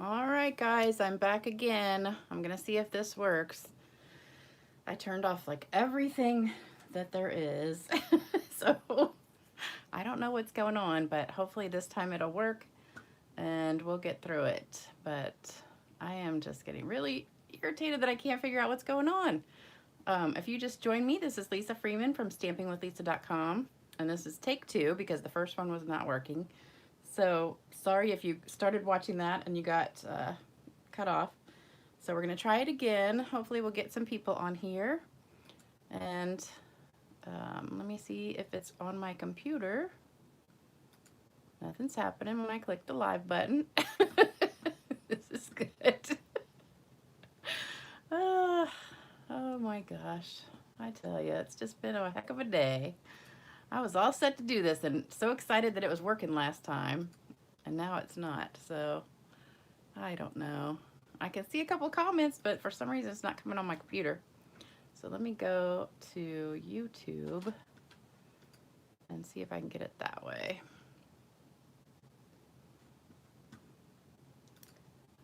All right, guys, I'm back again. I'm gonna see if this works. I turned off like everything that there is. So I don't know what's going on, but hopefully this time it'll work and we'll get through it. But I am just getting really irritated that I can't figure out what's going on. If you just joined me, this is Lisa Freeman from stampingwithlisa.com, and this is take 2 because the first one was not working. So sorry if you started watching that and you got cut off. So we're gonna try it again. Hopefully we'll get some people on here. And let me see if it's on my computer. Nothing's happening when I click the live button. This is good. Oh my gosh. I tell you, it's just been a heck of a day. I was all set to do this and so excited that it was working last time, and now it's not. So I don't know. I can see a couple comments, but for some reason it's not coming on my computer. So let me go to YouTube and see if I can get it that way.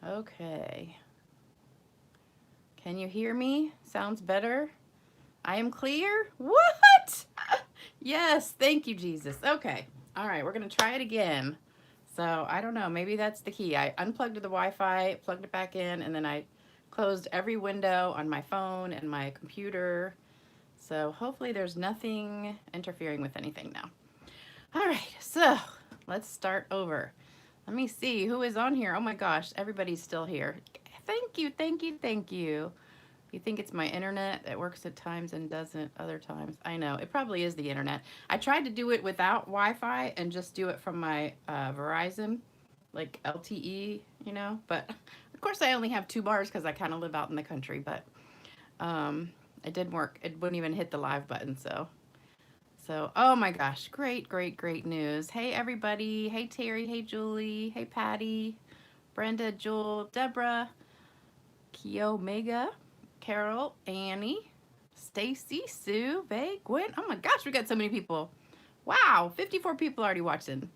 Okay. Can you hear me? Sounds better. I am clear? What? Yes, thank you, Jesus. Okay. All right, we're going to try it again. So I don't know, maybe that's the key. I unplugged the Wi-Fi, plugged it back in, and then I closed every window on my phone and my computer. So hopefully there's nothing interfering with anything now. All right, so let's start over. Let me see who is on here. Oh my gosh, everybody's still here. Thank you, thank you, thank you. You think it's my internet that works at times and doesn't other times. I know, it probably is the internet. I tried to do it without Wi-Fi and just do it from my Verizon, like LTE, you know, but of course I only have 2 bars because I kind of live out in the country, but it didn't work. It wouldn't even hit the live button, so, oh my gosh, great, great, great news. Hey everybody, hey Terry, hey Julie, hey Patty, Brenda, Jewel, Deborah, Kiomega, Carol, Annie, Stacy, Sue, Vay, Gwen. Oh my gosh, we got so many people. Wow, 54 people already watching.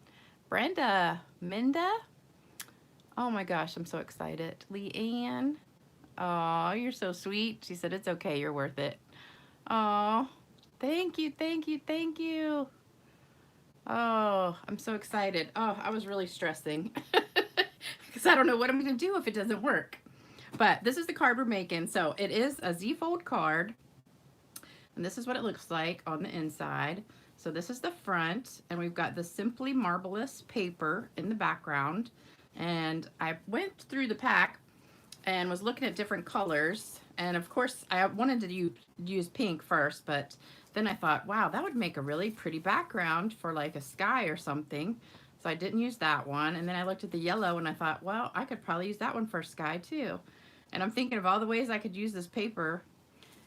Brenda, Minda. Oh my gosh, I'm so excited. Leanne. Oh, you're so sweet. She said, it's okay, you're worth it. Oh, thank you, thank you, thank you. Oh, I'm so excited. Oh, I was really stressing because I don't know what I'm going to do if it doesn't work. But this is the card we're making. So it is a Z-fold card. And this is what it looks like on the inside. So this is the front. And we've got the Simply Marbleous paper in the background. And I went through the pack and was looking at different colors. And of course, I wanted to use pink first. But then I thought, wow, that would make a really pretty background for like a sky or something. So I didn't use that one. And then I looked at the yellow and I thought, well, I could probably use that one for sky too. And I'm thinking of all the ways I could use this paper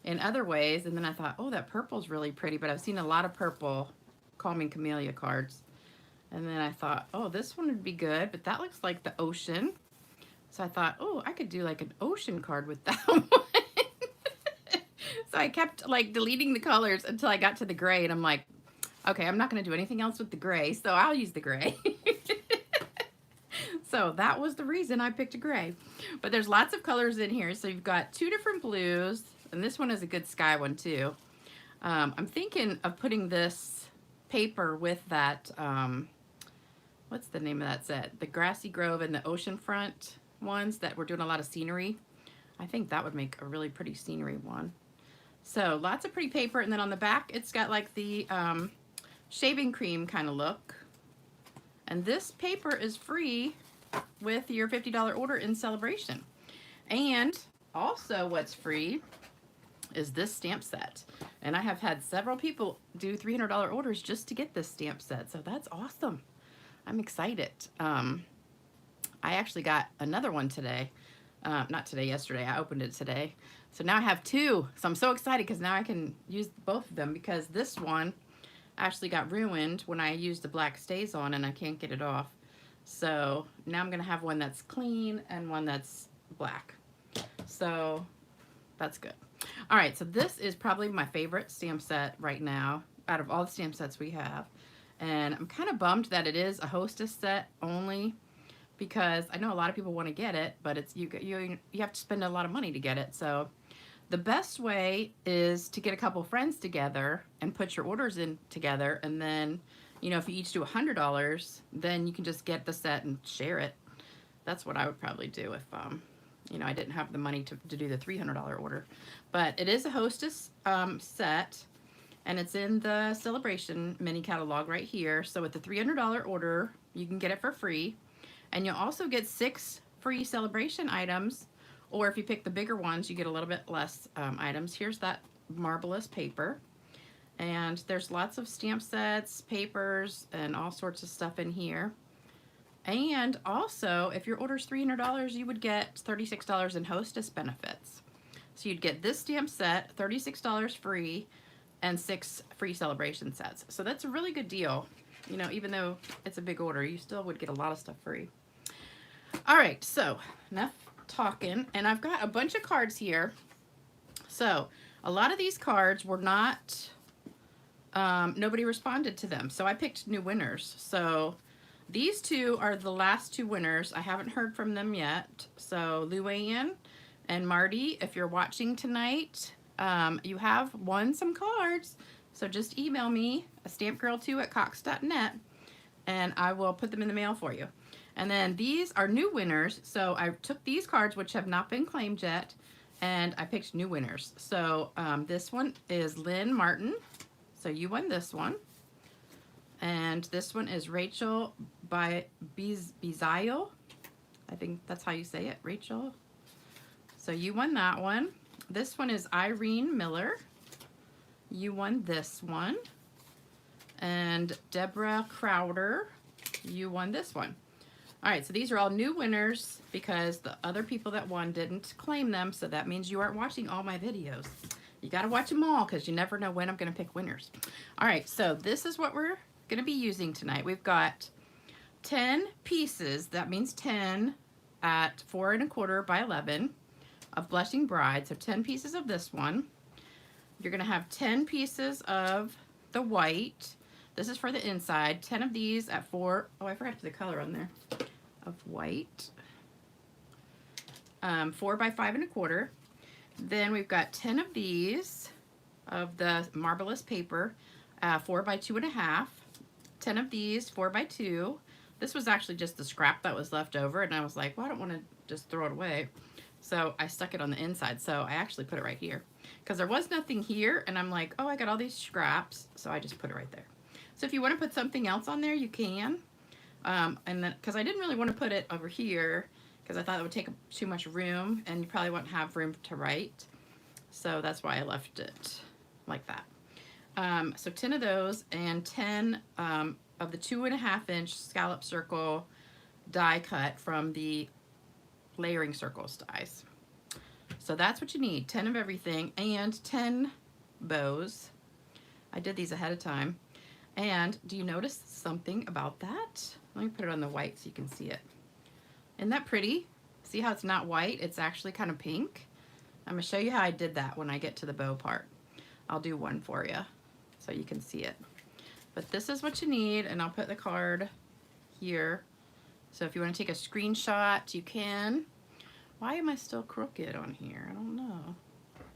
in other ways. And then I thought, oh, that purple's really pretty, but I've seen a lot of purple Calming Camellia cards. And then I thought, oh, this one would be good, but that looks like the ocean. So I thought, oh, I could do like an ocean card with that one. So I kept like deleting the colors until I got to the gray, and I'm like, okay, I'm not gonna do anything else with the gray, so I'll use the gray. So that was the reason I picked a gray. But there's lots of colors in here. So you've got 2 different blues, and this one is a good sky one too. I'm thinking of putting this paper with that, what's the name of that set? The Grassy Grove and the Oceanfront ones that we're doing a lot of scenery. I think that would make a really pretty scenery one. So lots of pretty paper, and then on the back it's got like the shaving cream kind of look. And this paper is free with your $50 order in celebration. And also what's free is this stamp set. And I have had several people do $300 orders just to get this stamp set. So that's awesome. I'm excited. I actually got another one today. Not today, yesterday. I opened it today. So now I have 2. So I'm so excited because now I can use both of them, because this one actually got ruined when I used the black stays on and I can't get it off. So now I'm gonna have one that's clean and one that's black. So that's good. All right, so this is probably my favorite stamp set right now out of all the stamp sets we have. And I'm kind of bummed that it is a hostess set only, because I know a lot of people want to get it, but it's you have to spend a lot of money to get it. So the best way is to get a couple friends together and put your orders in together, and then, you know, if you each do $100, then you can just get the set and share it. That's what I would probably do if, you know, I didn't have the money to do the $300 order. But it is a Hostess set, and it's in the Celebration mini catalog right here. So with the $300 order, you can get it for free. And you'll also get 6 free Celebration items, or if you pick the bigger ones, you get a little bit less items. Here's that Marbleous paper. And there's lots of stamp sets, papers, and all sorts of stuff in here. And also, if your order's $300, you would get $36 in Hostess benefits. So you'd get this stamp set, $36 free, and 6 free Celebration sets. So that's a really good deal. You know, even though it's a big order, you still would get a lot of stuff free. All right, so enough talking. And I've got a bunch of cards here. So a lot of these cards were not, nobody responded to them. So I picked new winners. So these 2 are the last 2 winners. I haven't heard from them yet. So Luann and Marty, if you're watching tonight, you have won some cards. So just email me, stampgirl2@cox.net, and I will put them in the mail for you. And then these are new winners. So I took these cards, which have not been claimed yet, and I picked new winners. So this one is Lynn Martin. So you won this one. And this one is Rachel Bizayo. I think that's how you say it, Rachel. So you won that one. This one is Irene Miller. You won this one. And Deborah Crowder, you won this one. All right, so these are all new winners because the other people that won didn't claim them, so that means you aren't watching all my videos. You got to watch them all because you never know when I'm going to pick winners. All right, so this is what we're going to be using tonight. We've got 10 pieces, that means 10 at 4 1/4 by 11 of Blushing Bride, so 10 pieces of this one. You're going to have 10 pieces of the white. This is for the inside. 10 of these at 4. Oh, I forgot to put the color on there. Of white. 4 by 5 1/4. Then we've got 10 of these of the Marbleous paper, 4 by 2 1/2. 10 of these, 4 by 2. This was actually just the scrap that was left over, and I was like, well, I don't want to just throw it away. So I stuck it on the inside. So I actually put it right here because there was nothing here, and I'm like, oh, I got all these scraps, so I just put it right there. So if you want to put something else on there, you can. And then, because I didn't really want to put it over here because I thought it would take too much room, and you probably won't have room to write. So that's why I left it like that. So 10 of those, and 10 of the 2 1/2 inch scallop circle die cut from the layering circles dies. So that's what you need, 10 of everything, and 10 bows. I did these ahead of time. And do you notice something about that? Let me put it on the white so you can see it. Isn't that pretty? See how it's not white? It's actually kind of pink. I'm going to show you how I did that when I get to the bow part. I'll do one for you so you can see it. But this is what you need, and I'll put the card here. So if you want to take a screenshot, you can. Why am I still crooked on here? I don't know.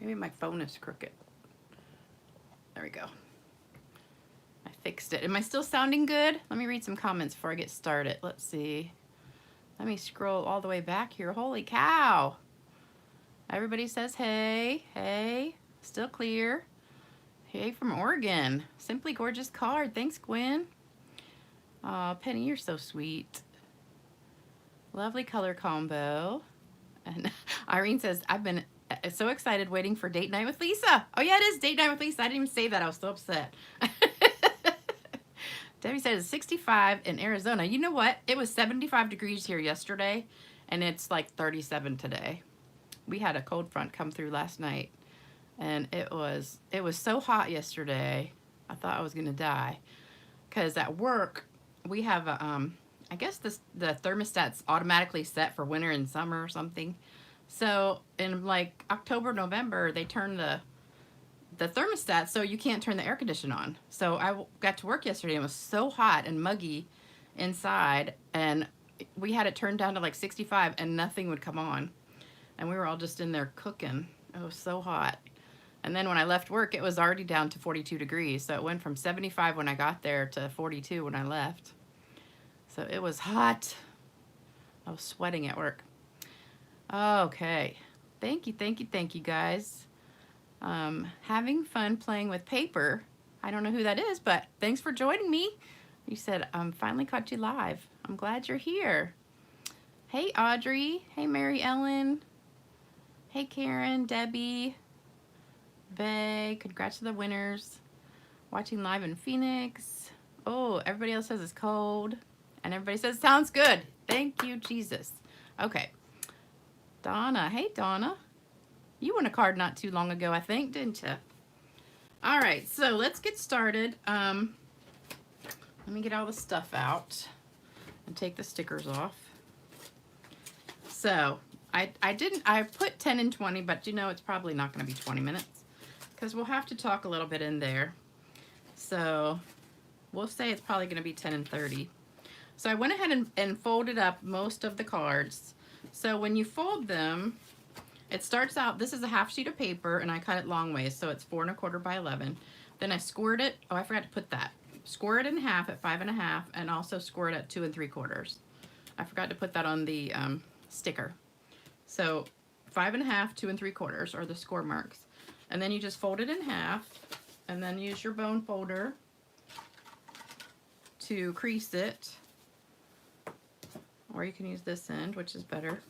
Maybe my phone is crooked. There we go. I fixed it. Am I still sounding good? Let me read some comments before I get started. Let's see. Let me scroll all the way back here. Holy cow. Everybody says hey. Hey. Still clear. Hey from Oregon. Simply gorgeous card. Thanks, Gwen. Aw, Penny, you're so sweet. Lovely color combo. And Irene says, I've been so excited waiting for date night with Lisa. Oh yeah, it is date night with Lisa. I didn't even say that. I was so upset. Debbie says it's 65 in Arizona. You know what? It was 75 degrees here yesterday, and it's like 37 today. We had a cold front come through last night, and it was so hot yesterday. I thought I was gonna die. Cause at work we have a I guess the thermostat's automatically set for winter and summer or something. So in like October, November, they turn the thermostat so you can't turn the air conditioner on. So I got to work yesterday and it was so hot and muggy inside, and we had it turned down to like 65 and nothing would come on. And we were all just in there cooking. It was so hot. And then when I left work, it was already down to 42 degrees. So it went from 75 when I got there to 42 when I left. So it was hot. I was sweating at work. Okay. Thank you guys. Having fun playing with paper. I don't know who that is, but thanks for joining me. You said, finally caught you live. I'm glad you're here. Hey, Audrey. Hey, Mary Ellen. Hey, Karen, Debbie, Bay. Congrats to the winners. Watching live in Phoenix. Oh, everybody else says it's cold. And everybody says, sounds good. Thank you, Jesus. Okay. Donna. Hey, Donna. You won a card not too long ago, I think, didn't you? All right, so let's get started. Let me get all the stuff out and take the stickers off. So I put 10 and 20, but you know it's probably not going to be 20 minutes because we'll have to talk a little bit in there. So we'll say it's probably going to be 10 and 30. So I went ahead and folded up most of the cards. So when you fold them, it starts out, this is a half sheet of paper and I cut it long ways, so it's 4 1/4 by 11. Then I scored it, oh I forgot to put that. Score it in half at 5 1/2 and also score it at 2 3/4. I forgot to put that on the sticker. So 5 1/2, 2 3/4 are the score marks. And then you just fold it in half and then use your bone folder to crease it. Or you can use this end, which is better.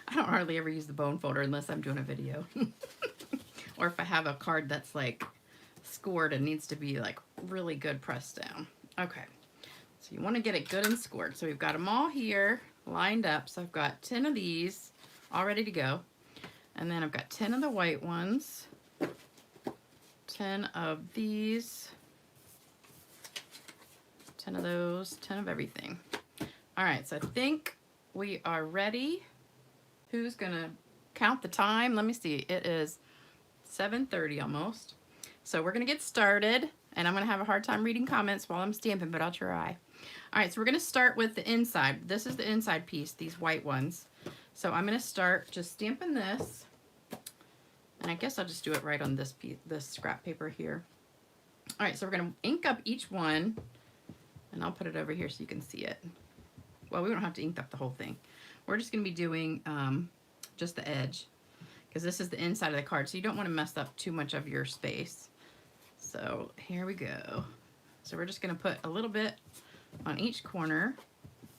I don't hardly ever use the bone folder unless I'm doing a video. Or if I have a card that's like scored and needs to be like really good pressed down. Okay, so you want to get it good and scored. So we've got them all here lined up. So I've got 10 of these all ready to go. And then I've got 10 of the white ones, 10 of these, 10 of those, 10 of everything. All right, so I think we are ready. Who's gonna count the time? Let me see, it is 7:30 almost. So we're gonna get started and I'm gonna have a hard time reading comments while I'm stamping, but I'll try. All right, so we're gonna start with the inside. This is the inside piece, these white ones. So I'm gonna start just stamping this. And I guess I'll just do it right on this piece, this scrap paper here. All right, so we're gonna ink up each one and I'll put it over here so you can see it. Well, we don't have to ink up the whole thing. We're just going to be doing just the edge because this is the inside of the card, so you don't want to mess up too much of your space. So here we go. So we're just going to put a little bit on each corner,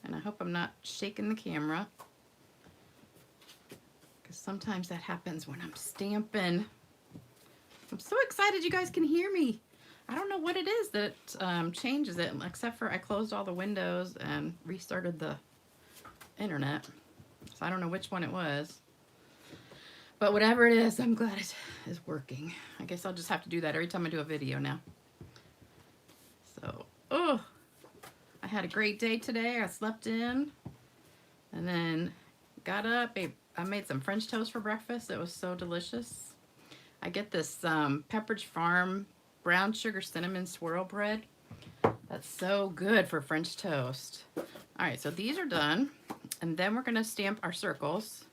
and I hope I'm not shaking the camera because sometimes that happens when I'm stamping. I'm so excited you guys can hear me. I don't know what it is that changes it, except for I closed all the windows and restarted the internet. So I don't know which one it was. But whatever it is, I'm glad it is working. I guess I'll just have to do that every time I do a video now. So, oh, I had a great day today. I slept in and then got up. I made some French toast for breakfast. It was so delicious. I get this Pepperidge Farm brown sugar cinnamon swirl bread. That's so good for French toast. All right, so these are done. And then we're gonna stamp our circles.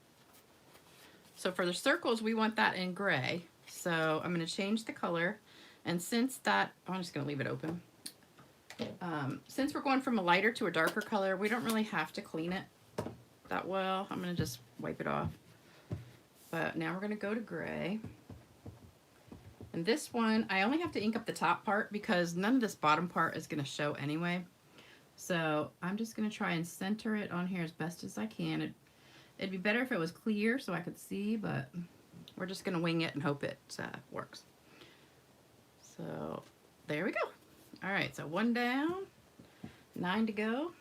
So for the circles, we want that in gray. So I'm gonna change the color. And since that, I'm just gonna leave it open. Since we're going from a lighter to a darker color, we don't really have to clean it that well. I'm gonna just wipe it off. But now we're gonna go to gray. And this one, I only have to ink up the top part because none of this bottom part is gonna show anyway. So I'm just gonna try and center it on here as best as I can. It'd be better if it was clear so I could see, but we're just gonna wing it and hope it works. So there we go. All right, so 1 down, 9 to go.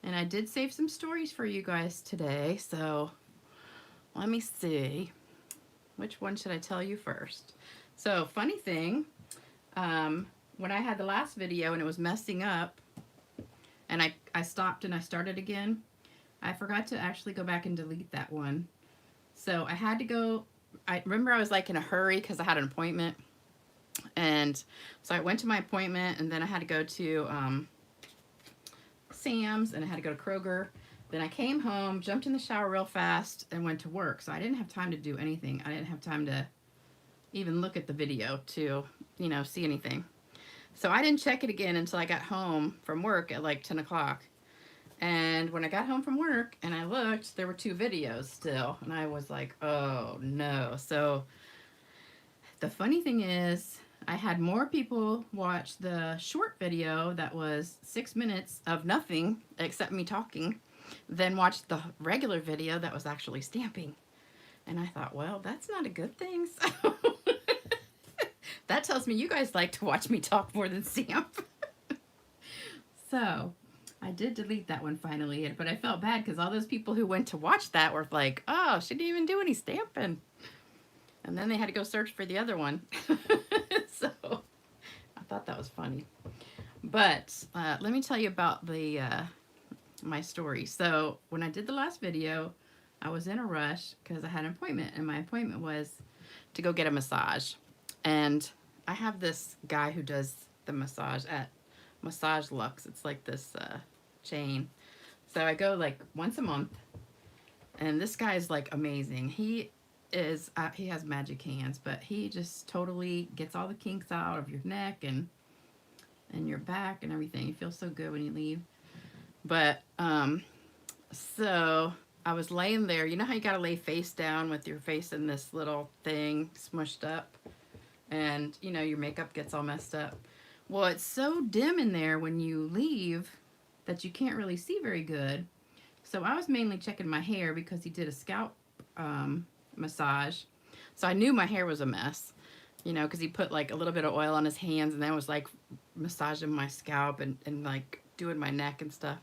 And I did save some stories for you guys today, so let me see. Which one should I tell you first? So funny thing, when I had the last video and it was messing up and I stopped and I started again, I forgot to actually go back and delete that one. So I had to go, I remember I was like in a hurry because I had an appointment. And so I went to my appointment and then I had to go to Sam's and I had to go to Kroger. Then I came home, jumped in the shower real fast, and went to work. So I didn't have time to do anything. I didn't have time to even look at the video to, you know, see anything. So I didn't check it again until I got home from work at like 10 o'clock. And when I got home from work and I looked, there were 2 videos still. And I was like, oh no. So the funny thing is, I had more people watch the short video that was 6 minutes of nothing except me talking than watch the regular video that was actually stamping. And I thought, well, that's not a good thing. So that tells me you guys like to watch me talk more than stamp. So I did delete that one finally, but I felt bad because all those people who went to watch that were like, oh, she didn't even do any stamping. And then they had to go search for the other one. So I thought that was funny. But let me tell you about the my story. So when I did the last video, I was in a rush because I had an appointment, and my appointment was to go get a massage. And I have this guy who does the massage at Massage Luxe. It's like this chain. So I go like once a month, and this guy is like amazing. He has magic hands, but he just totally gets all the kinks out of your neck and your back and everything. You feel so good when you leave. But so I was laying there. You know how you gotta lay face down with your face in this little thing smushed up, and you know your makeup gets all messed up. Well, it's so dim in there when you leave that you can't really see very good. So I was mainly checking my hair because he did a scalp massage. So I knew my hair was a mess, you know, because he put like a little bit of oil on his hands and then was like massaging my scalp and like doing my neck and stuff.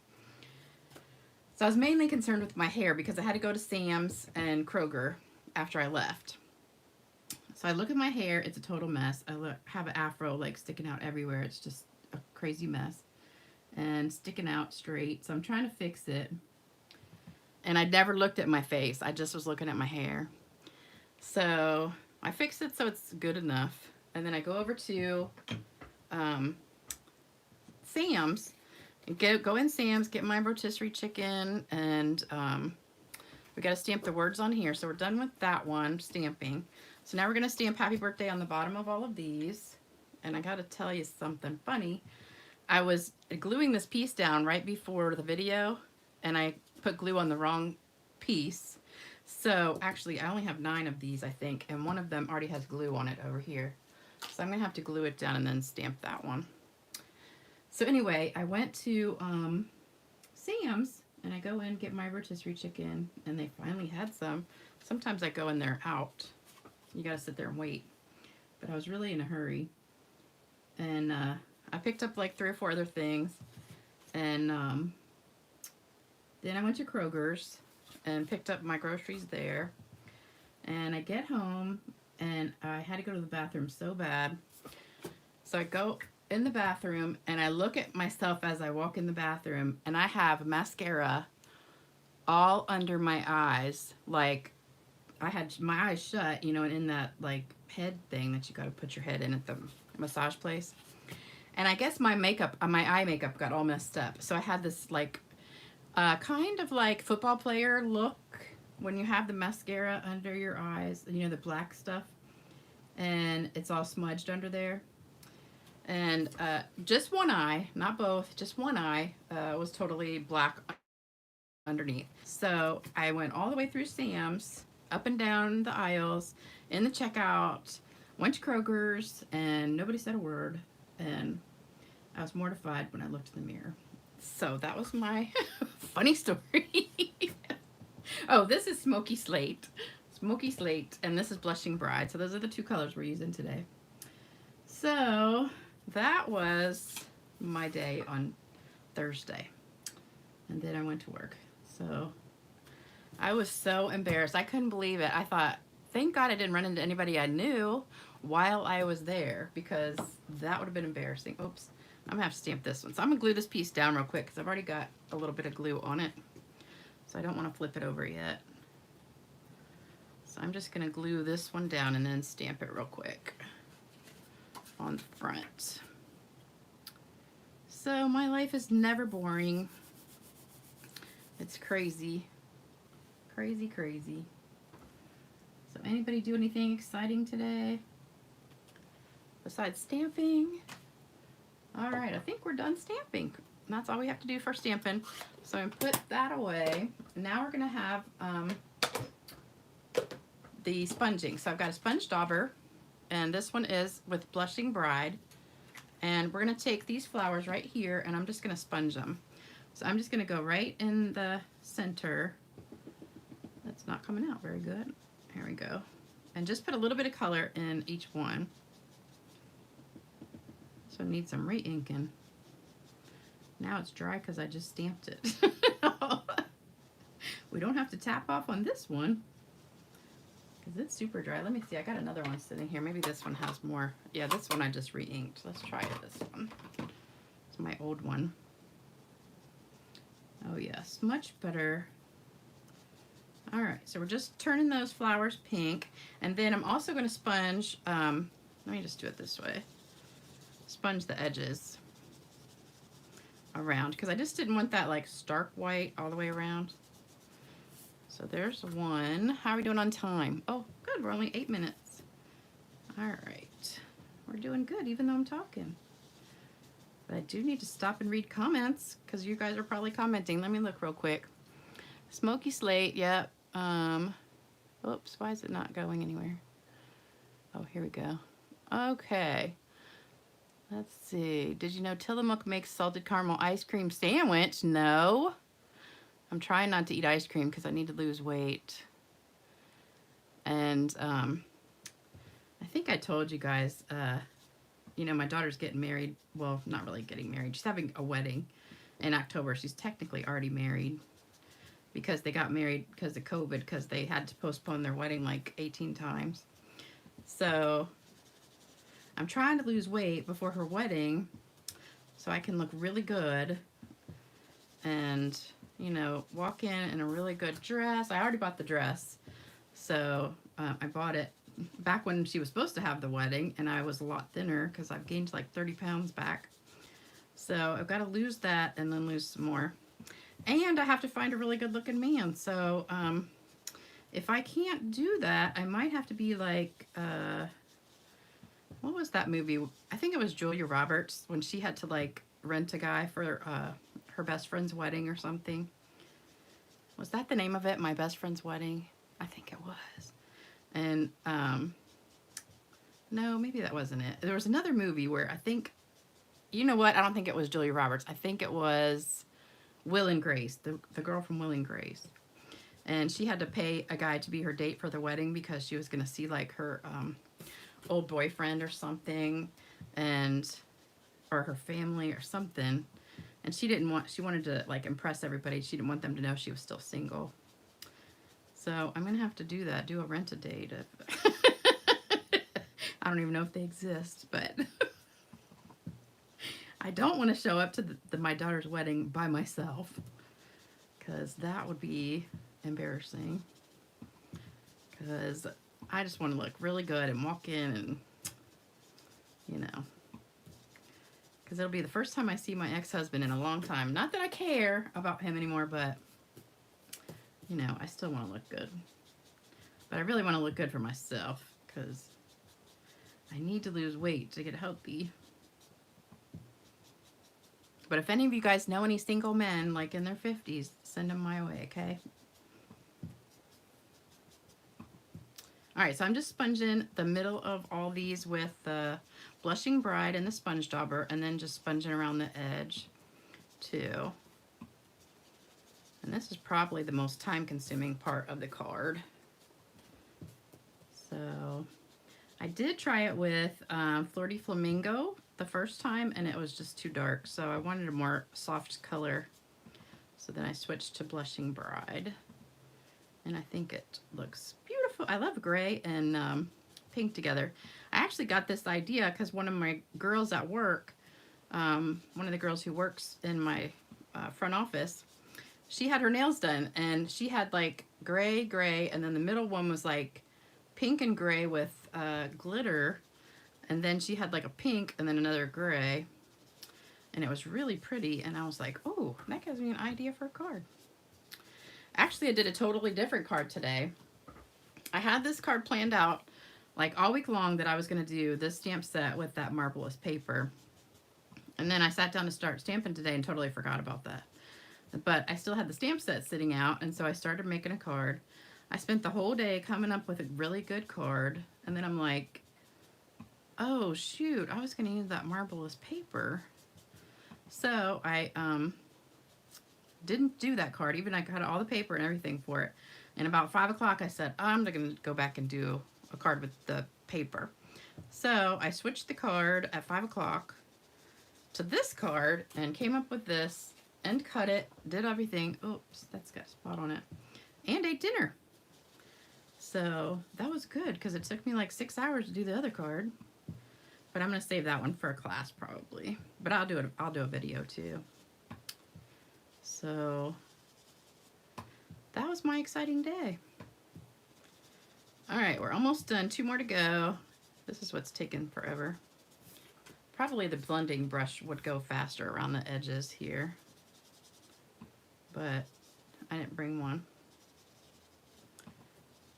So I was mainly concerned with my hair because I had to go to Sam's and Kroger after I left. So I look at my hair, it's a total mess. I have an afro like sticking out everywhere. It's just a crazy mess and sticking out straight. So I'm trying to fix it. And I never looked at my face. I just was looking at my hair. So I fixed it so it's good enough. And then I go over to Sam's and go in Sam's, get my rotisserie chicken, and we got to stamp the words on here. So we're done with that one, stamping. So now we're going to stamp happy birthday on the bottom of all of these. And I got to tell you something funny. I was gluing this piece down right before the video, and I put glue on the wrong piece. So actually I only have 9 of these, I think, and one of them already has glue on it over here. So I'm gonna have to glue it down and then stamp that one. So anyway, I went to Sam's and I go in, get my rotisserie chicken, and they finally had some. Sometimes I go in there out. You gotta sit there and wait. But I was really in a hurry. And I picked up like 3 or 4 other things. And then I went to Kroger's and picked up my groceries there. And I get home and I had to go to the bathroom so bad. So I go in the bathroom and I look at myself as I walk in the bathroom, and I have mascara all under my eyes. Like I had my eyes shut, you know, and in that like head thing that you got to put your head in at the massage place. And I guess my makeup, my eye makeup got all messed up. So I had this like kind of like football player look when you have the mascara under your eyes, you know, the black stuff, and it's all smudged under there. And just one eye, not both, just one eye was totally black underneath. So I went all the way through Sam's, up and down the aisles, in the checkout, went to Kroger's, and nobody said a word. And I was mortified when I looked in the mirror. So that was my funny story. Oh, this is Smoky Slate. Smoky Slate, and this is Blushing Bride. So those are the 2 colors we're using today. So that was my day on Thursday. And then I went to work. So I was so embarrassed. I couldn't believe it. I thought, thank God I didn't run into anybody I knew while I was there, because that would have been embarrassing. Oops. I'm gonna have to stamp this one. So I'm gonna glue this piece down real quick because I've already got a little bit of glue on it. So I don't want to flip it over yet. So I'm just gonna glue this one down and then stamp it real quick on the front. So my life is never boring. It's crazy. Crazy, crazy. So anybody do anything exciting today besides stamping? All right, I think we're done stamping. And that's all we have to do for stamping. So I'm gonna put that away. Now we're gonna have the sponging. So I've got a sponge dauber, and this one is with Blushing Bride. And we're gonna take these flowers right here, and I'm just gonna sponge them. So I'm just gonna go right in the center. That's not coming out very good. Here we go. And just put a little bit of color in each one. So I need some re-inking. Now it's dry because I just stamped it. We don't have to tap off on this one because it's super dry. Let me see, I got another one sitting here. Maybe this one has more. Yeah, this one I just re-inked. Let's try this one. It's my old one. Oh yes, much better. All right, so we're just turning those flowers pink. And then I'm also gonna sponge, let me just do it this way. Sponge the edges around because I just didn't want that like stark white all the way around. So there's one. How are we doing on time? Oh, good, we're only 8 minutes. All right, we're doing good even though I'm talking. But I do need to stop and read comments because you guys are probably commenting. Let me look real quick. Smoky Slate, yep. Oops, why is it not going anywhere? Oh, here we go. Okay. Let's see. Did you know Tillamook makes salted caramel ice cream sandwich? No. I'm trying not to eat ice cream because I need to lose weight. And I think I told you guys, you know, my daughter's getting married. Well, not really getting married. She's having a wedding in October. She's technically already married because they got married because of COVID because they had to postpone their wedding like 18 times. So I'm trying to lose weight before her wedding so I can look really good and, you know, walk in a really good dress. I already bought the dress. So I bought it back when she was supposed to have the wedding, and I was a lot thinner because I've gained like 30 pounds back. So I've got to lose that and then lose some more. And I have to find a really good looking man. So if I can't do that, I might have to be like, what was that movie? I think it was Julia Roberts when she had to like rent a guy for her best friend's wedding or something. Was that the name of it? My Best Friend's Wedding? I think it was. And no, maybe that wasn't it. There was another movie where I think, you know what? I don't think it was Julia Roberts. I think it was Will and Grace, the girl from Will and Grace. And she had to pay a guy to be her date for the wedding because she was going to see like her old boyfriend or something, or her family or something. And she wanted to like impress everybody. She didn't want them to know she was still single. So I'm going to have to do that, do a rent-a-date. I don't even know if they exist, but I don't want to show up to my daughter's wedding by myself because that would be embarrassing. Because I just want to look really good and walk in and, you know, because it'll be the first time I see my ex-husband in a long time. Not that I care about him anymore, but, you know, I still want to look good. But I really want to look good for myself because I need to lose weight to get healthy. But if any of you guys know any single men, like in their 50s, send them my way, okay? All right, so I'm just sponging the middle of all these with the Blushing Bride and the sponge dauber, and then just sponging around the edge too. And this is probably the most time-consuming part of the card. So I did try it with Flirty Flamingo the first time, and it was just too dark, so I wanted a more soft color. So then I switched to Blushing Bride, and I think it looks beautiful. I love gray and pink together. I actually got this idea because one of my girls at work, one of the girls who works in my front office, she had her nails done, and she had like gray, and then the middle one was like pink and gray with glitter, and then she had like a pink and then another gray, and it was really pretty. And I was like, oh, that gives me an idea for a card. Actually, I did a totally different card today. I had this card planned out like all week long that I was going to do this stamp set with that Marbleous paper. And then I sat down to start stamping today and totally forgot about that. But I still had the stamp set sitting out, and so I started making a card. I spent the whole day coming up with a really good card, and then I'm like, oh shoot, I was going to use that Marbleous paper. So I didn't do that card, even I got all the paper and everything for it. And about 5 o'clock I said, I'm going to go back and do a card with the paper. So I switched the card at 5 o'clock to this card and came up with this and cut it, did everything. Oops, that's got a spot on it. And ate dinner. So that was good because it took me like 6 hours to do the other card. But I'm going to save that one for a class probably. But I'll do a video too. So that was my exciting day. All right, we're almost done. 2 more to go. This is what's taken forever. Probably the blending brush would go faster around the edges here, but I didn't bring one.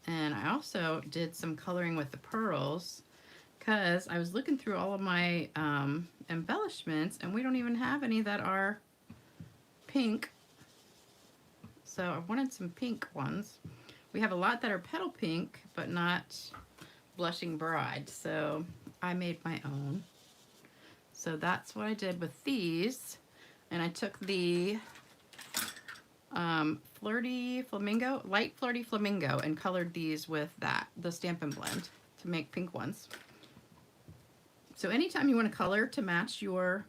And I also did some coloring with the pearls because I was looking through all of my embellishments and we don't even have any that are pink. So I wanted some pink ones. We have a lot that are petal pink, but not blushing bride. So I made my own. So that's what I did with these. And I took the Flirty Flamingo, Light Flirty Flamingo, and colored these with that, the Stampin' Blend, to make pink ones. So anytime you want to color to match your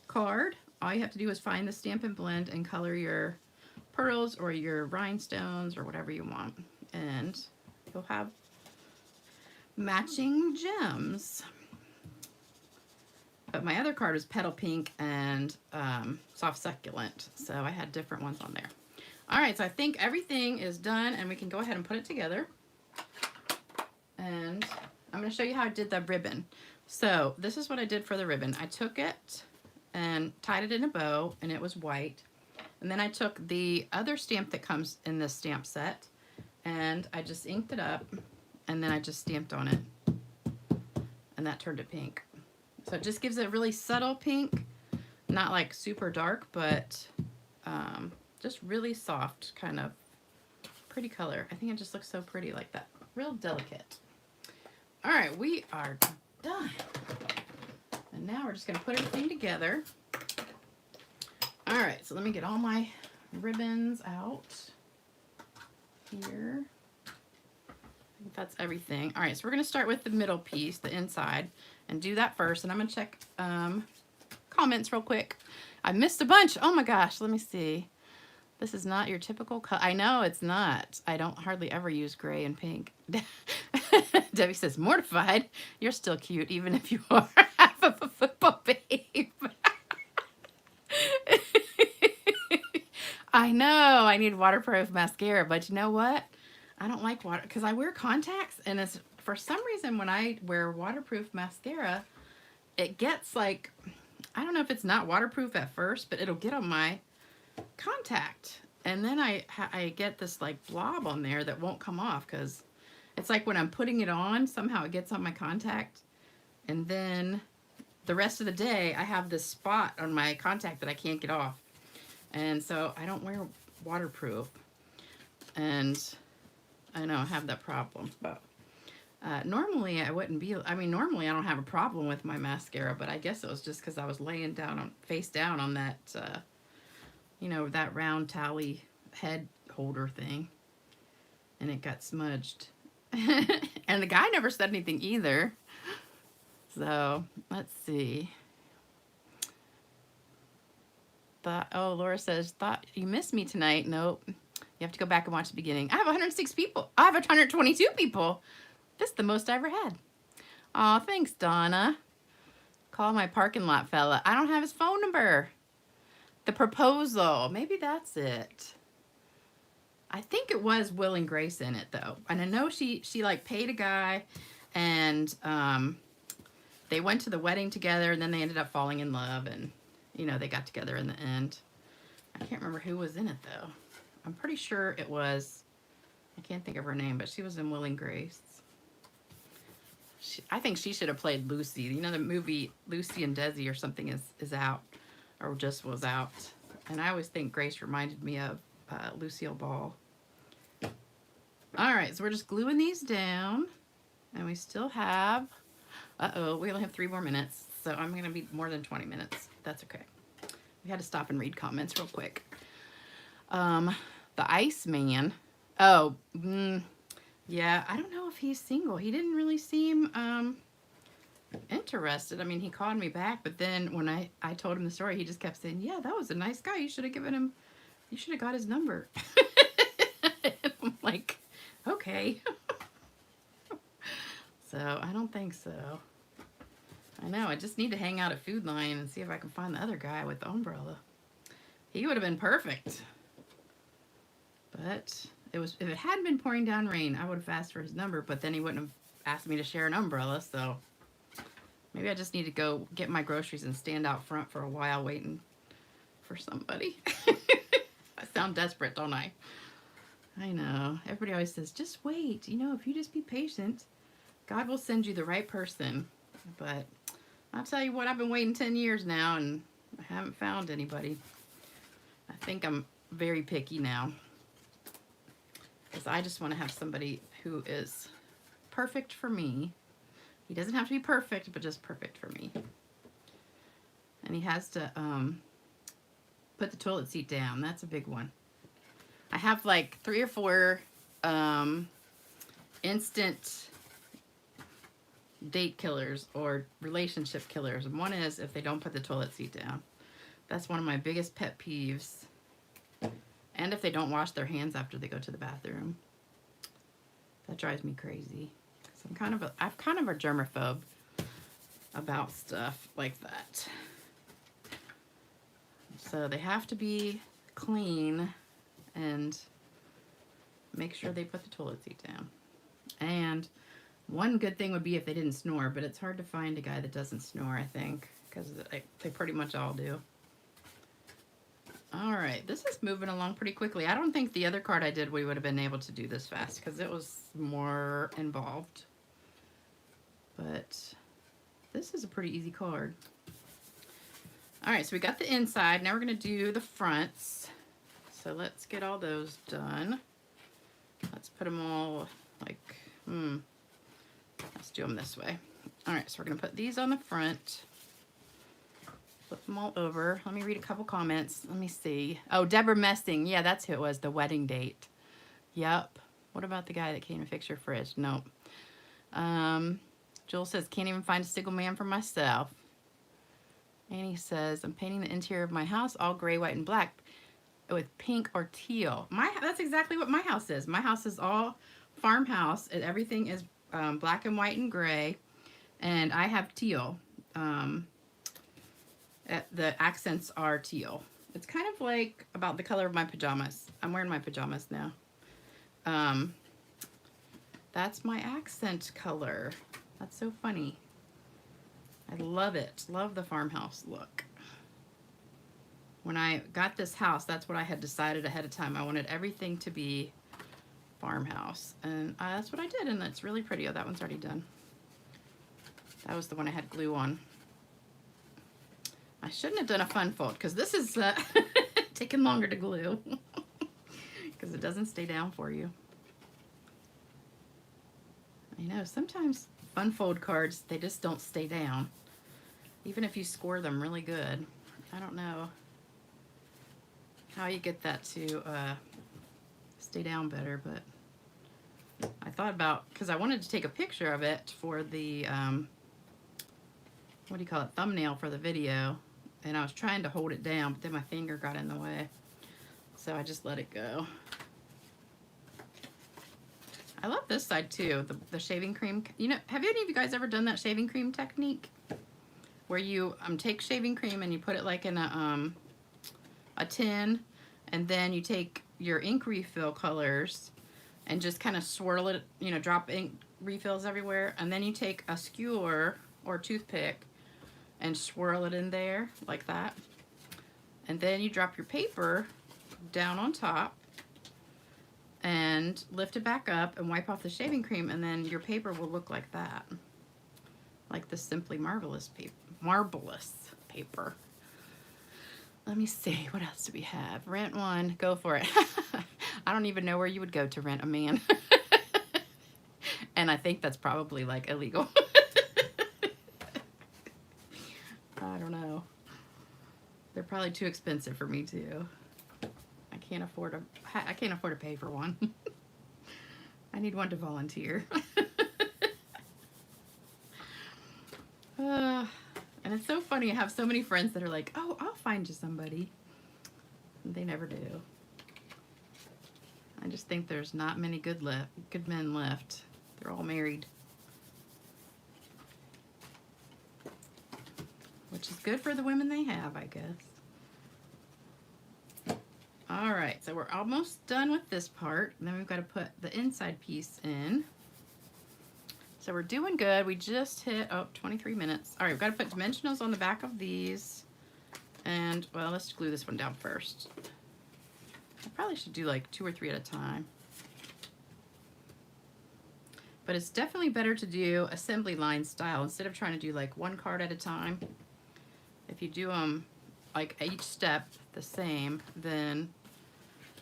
card, all you have to do is find the Stampin' Blend and color your pearls or your rhinestones or whatever you want. And you'll have matching gems. But my other card was Petal Pink and Soft Succulent, so I had different ones on there. All right, so I think everything is done, and we can go ahead and put it together. And I'm going to show you how I did the ribbon. So this is what I did for the ribbon. I took it and tied it in a bow, and it was white. And then I took the other stamp that comes in this stamp set, and I just inked it up, and then I just stamped on it, and that turned it pink. So it just gives it a really subtle pink, not like super dark, but just really soft, kind of pretty color. I think it just looks so pretty like that. Real delicate. All right, we are done. And now we're just going to put everything together. All right, so let me get all my ribbons out here. I think that's everything. All right, so we're going to start with the middle piece, the inside, and do that first. And I'm going to check comments real quick. I missed a bunch. Oh my gosh, let me see. This is not your typical color. I know it's not. I don't hardly ever use gray and pink. Debbie says, mortified. You're still cute, even if you are half of a football babe. I know I need waterproof mascara, but you know what? I don't like water because I wear contacts, and it's for some reason when I wear waterproof mascara, it gets like, I don't know if it's not waterproof at first, but it'll get on my contact, and then I get this like blob on there that won't come off because it's like when I'm putting it on, somehow it gets on my contact, and then the rest of the day I have this spot on my contact that I can't get off. And so I don't wear waterproof, and I know I have that problem, but normally I wouldn't be, I mean, normally I don't have a problem with my mascara, but I guess it was just because I was laying down on, face down on that, you know, that round tally head holder thing, and it got smudged. And the guy never said anything either. So let's see. Oh, Laura says, thought you missed me tonight. Nope. You have to go back and watch the beginning. I have 106 people. I have 122 people. This is the most I ever had. Aw, thanks, Donna. Call my parking lot fella. I don't have his phone number. The proposal. Maybe that's it. I think it was Will and Grace in it, though. And I know she like paid a guy, and they went to the wedding together, and then they ended up falling in love, and you know, they got together in the end. I can't remember who was in it, though. I'm pretty sure it was, I can't think of her name, but she was in Will and Grace. I think she should have played Lucy. You know, the movie Lucy and Desi or something is out, or just was out. And I always think Grace reminded me of Lucille Ball. All right, so we're just gluing these down. And we still have, we only have 3 more minutes. So I'm going to be more than 20 minutes. That's okay. We had to stop and read comments real quick. The Iceman. Oh, yeah, I don't know if he's single. He didn't really seem interested. I mean, he called me back, but then when I told him the story, he just kept saying, yeah, that was a nice guy. You should have given him, you should have got his number. I'm like, okay. So I don't think so. I know, I just need to hang out at Food Lion and see if I can find the other guy with the umbrella. He would have been perfect. But if it hadn't been pouring down rain, I would have asked for his number, but then he wouldn't have asked me to share an umbrella, so maybe I just need to go get my groceries and stand out front for a while waiting for somebody. I sound desperate, don't I? I know. Everybody always says, just wait. You know, if you just be patient, God will send you the right person. But I'll tell you what, I've been waiting 10 years now, and I haven't found anybody. I think I'm very picky now, because I just want to have somebody who is perfect for me. He doesn't have to be perfect, but just perfect for me. And he has to put the toilet seat down. That's a big one. I have like 3 or 4 instant date killers or relationship killers. And one is if they don't put the toilet seat down. That's one of my biggest pet peeves. And if they don't wash their hands after they go to the bathroom. That drives me crazy. So I'm kind of a germaphobe about stuff like that. So they have to be clean and make sure they put the toilet seat down. And one good thing would be if they didn't snore, but it's hard to find a guy that doesn't snore, I think, because they pretty much all do. All right, this is moving along pretty quickly. I don't think the other card I did we would have been able to do this fast because it was more involved. But this is a pretty easy card. All right, so we got the inside. Now we're going to do the fronts. So let's get all those done. Let's put them all like, let's do them this way. All right, so we're going to put these on the front. Flip them all over. Let me read a couple comments. Let me see. Oh, Deborah Messing. Yeah, that's who it was, the wedding date. Yep. What about the guy that came to fix your fridge? Nope. Joel says, can't even find a single man for myself. Annie says, I'm painting the interior of my house all gray, white, and black with pink or teal. That's exactly what my house is. My house is all farmhouse. And everything is black and white and gray. And I have teal. The accents are teal. It's kind of like about the color of my pajamas. I'm wearing my pajamas now. That's my accent color. That's so funny. I love it. Love the farmhouse look. When I got this house, that's what I had decided ahead of time. I wanted everything to be farmhouse. And that's what I did, and it's really pretty. Oh, that one's already done. That was the one I had glue on. I shouldn't have done a fun fold, because this is taking longer to glue. Because it doesn't stay down for you. I know, sometimes fun fold cards, they just don't stay down. Even if you score them really good. I don't know how you get that to stay down better, but I thought about, because I wanted to take a picture of it for the, what do you call it, thumbnail for the video, and I was trying to hold it down, but then my finger got in the way, so I just let it go. I love this side too, the shaving cream. You know, have any of you guys ever done that shaving cream technique? Where you take shaving cream and you put it like in a tin, and then you take your ink refill colors and just kind of swirl it, you know, drop ink refills everywhere, and then you take a skewer or toothpick and swirl it in there like that, and then you drop your paper down on top, and lift it back up and wipe off the shaving cream, and then your paper will look like that. Like the Simply Marbleous paper. Let me see, what else do we have? Rent one, go for it. I don't even know where you would go to rent a man. And I think that's probably like illegal. I don't know. They're probably too expensive for me too. I can't afford to pay for one. I need one to volunteer. And it's so funny. I have so many friends that are like, "Oh, I'll find you somebody." And they never do. I just think there's not many good men left. They're all married. Which is good for the women they have, I guess. All right, so we're almost done with this part. And then we've got to put the inside piece in. So we're doing good. We just hit, 23 minutes. All right, we've got to put dimensionals on the back of these. And, well, let's glue this one down first. I probably should do like 2 or 3 at a time. But it's definitely better to do assembly line style instead of trying to do like one card at a time. If you do them like each step the same, then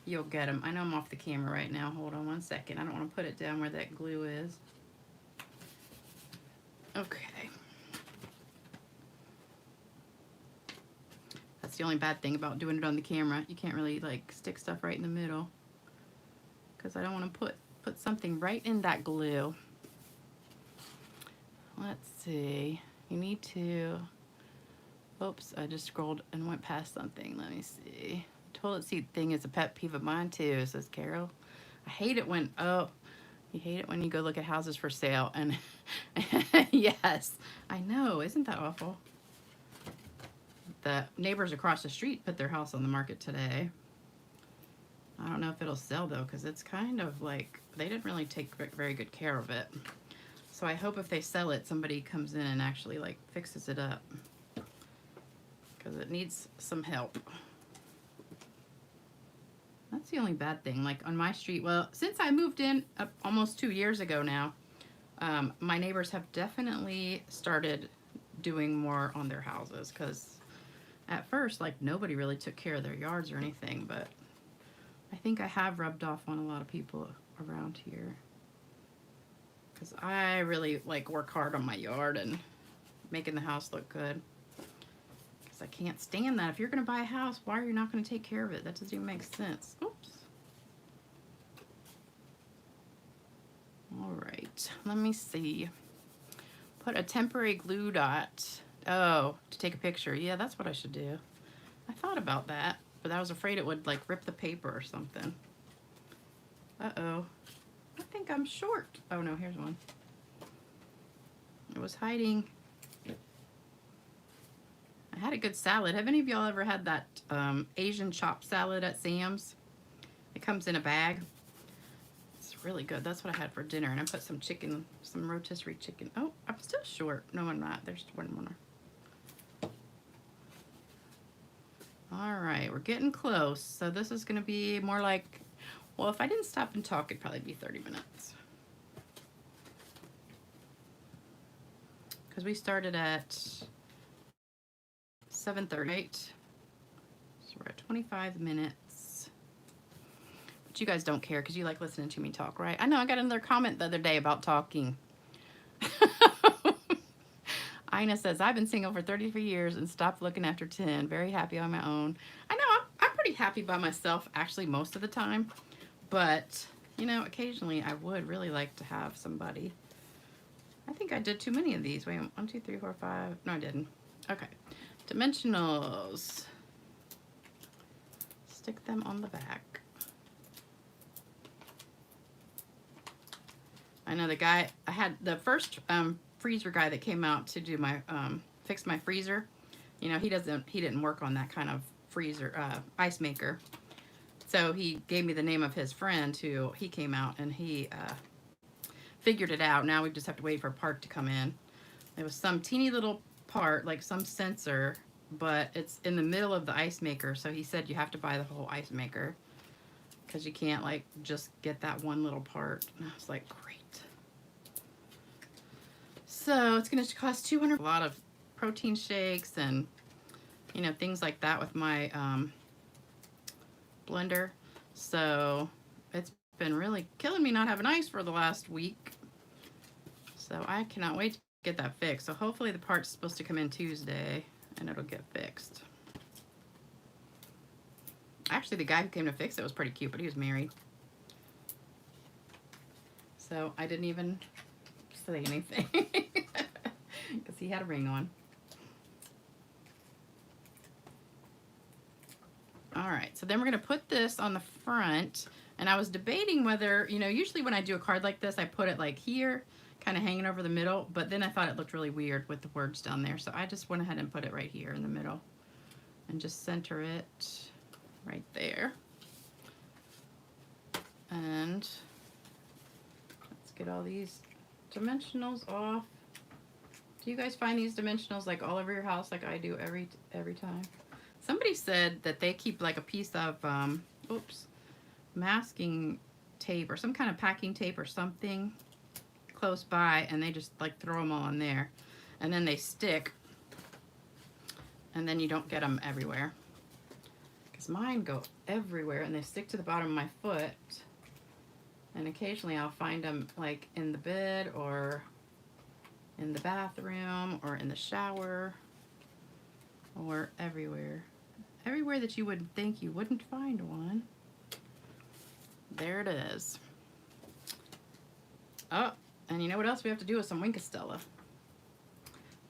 you'll get them. I know I'm off the camera right now. Hold on one second. I don't want to put it down where that glue is. Okay. That's the only bad thing about doing it on the camera. You can't really like stick stuff right in the middle because I don't want to put something right in that glue. Let's see. You need to, oops, I just scrolled and went past something. Let me see. Toilet seat thing is a pet peeve of mine too, says Carol. I hate it when, you hate it when you go look at houses for sale and yes, I know, isn't that awful? The neighbors across the street put their house on the market today. I don't know if it'll sell though, because it's kind of like, they didn't really take very good care of it. So I hope if they sell it, somebody comes in and actually like fixes it up, because it needs some help. That's the only bad thing. Like on my street, well, since I moved in almost 2 years ago now, my neighbors have definitely started doing more on their houses, because at first, like, nobody really took care of their yards or anything, but I think I have rubbed off on a lot of people around here, because I really like work hard on my yard and making the house look good. I can't stand that. If you're going to buy a house, why are you not going to take care of it? That doesn't even make sense. Oops. All right. Let me see. Put a temporary glue dot. Oh, to take a picture. Yeah, that's what I should do. I thought about that, but I was afraid it would like rip the paper or something. Uh-oh. I think I'm short. Oh no, here's one. It was hiding. I had a good salad. Have any of y'all ever had that Asian chopped salad at Sam's? It comes in a bag. It's really good. That's what I had for dinner. And I put some chicken, some rotisserie chicken. Oh, I'm still short. No, I'm not. There's one more. All right, we're getting close. So this is going to be more like, well, if I didn't stop and talk, it'd probably be 30 minutes. Because we started at 7:38, so we're at 25 minutes. But you guys don't care because you like listening to me talk, right? I know I got another comment the other day about talking. Ina says, I've been single for 33 years and stopped looking after 10. Very happy on my own. I know, I'm pretty happy by myself actually most of the time. But, you know, occasionally I would really like to have somebody. I think I did too many of these. Wait, 1, 2, 3, 4, 5. No, I didn't. Okay. Dimensionals. Stick them on the back. I know the guy, I had the first freezer guy that came out to do my, fix my freezer. You know, he didn't work on that kind of freezer, ice maker. So he gave me the name of his friend who he came out and he figured it out. Now we just have to wait for a part to come in. There was some teeny little part, like some sensor, but it's in the middle of the ice maker, so he said you have to buy the whole ice maker because you can't like just get that one little part. And I was like, great. So it's going to cost $200. A lot of protein shakes and, you know, things like that with my blender. So it's been really killing me not having ice for the last week. So I cannot wait to get that fixed. So hopefully the part's supposed to come in Tuesday and it'll get fixed. Actually, the guy who came to fix it was pretty cute, but he was married. So I didn't even say anything because he had a ring on. All right, so then we're gonna put this on the front, and I was debating whether, you know, usually when I do a card like this, I put it like here, kind of hanging over the middle, but then I thought it looked really weird with the words down there, so I just went ahead and put it right here in the middle and just center it right there. And let's get all these dimensionals off. Do you guys find these dimensionals like all over your house like I do every time? Somebody said that they keep like a piece of masking tape or some kind of packing tape or something close by, and they just like throw them all in there and then they stick, and then you don't get them everywhere, because mine go everywhere and they stick to the bottom of my foot, and occasionally I'll find them like in the bed or in the bathroom or in the shower or everywhere that you would think you wouldn't find one. There it is. Oh, and you know what else we have to do with some Winkostella?